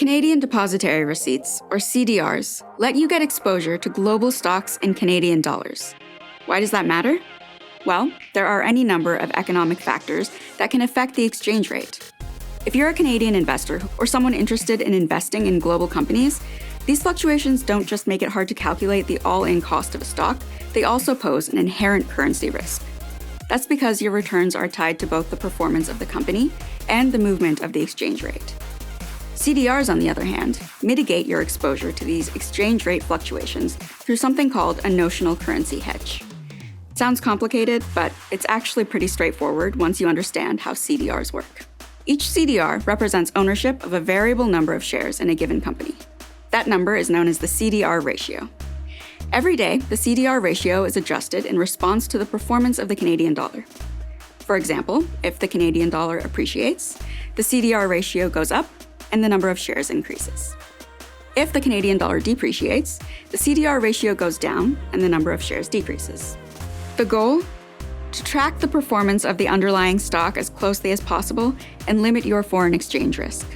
Canadian Depositary Receipts, or CDRs, let you get exposure to global stocks in Canadian dollars. Why does that matter? Well, there are any number of economic factors that can affect the exchange rate. If you're a Canadian investor or someone interested in investing in global companies, these fluctuations don't just make it hard to calculate the all-in cost of a stock, they also pose an inherent currency risk. That's because your returns are tied to both the performance of the company and the movement of the exchange rate. CDRs, on the other hand, mitigate your exposure to these exchange rate fluctuations through something called a notional currency hedge. It sounds complicated, but it's actually pretty straightforward once you understand how CDRs work. Each CDR represents ownership of a variable number of shares in a given company. That number is known as the CDR ratio. Every day, the CDR ratio is adjusted in response to the performance of the Canadian dollar. For example, if the Canadian dollar appreciates, the CDR ratio goes up and the number of shares increases. If the Canadian dollar depreciates, the CDR ratio goes down and the number of shares decreases. The goal? To track the performance of the underlying stock as closely as possible and limit your foreign exchange risk.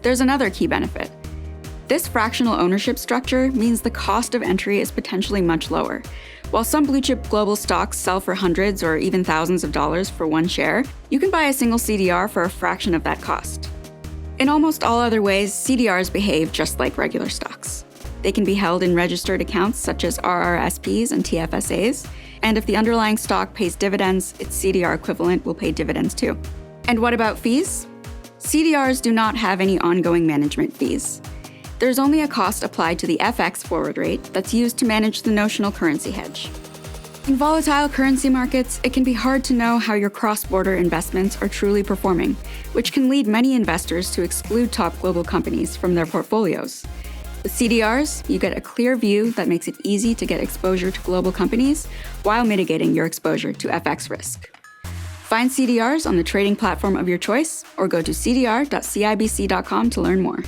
There's another key benefit. This fractional ownership structure means the cost of entry is potentially much lower. While some blue-chip global stocks sell for hundreds or even thousands of dollars for one share, you can buy a single CDR for a fraction of that cost. In almost all other ways, CDRs behave just like regular stocks. They can be held in registered accounts such as RRSPs and TFSAs, and if the underlying stock pays dividends, its CDR equivalent will pay dividends too. And what about fees? CDRs do not have any ongoing management fees. There's only a cost applied to the FX forward rate that's used to manage the notional currency hedge. In volatile currency markets, it can be hard to know how your cross-border investments are truly performing, which can lead many investors to exclude top global companies from their portfolios. With CDRs, you get a clear view that makes it easy to get exposure to global companies while mitigating your exposure to FX risk. Find CDRs on the trading platform of your choice or go to cdr.cibc.com to learn more.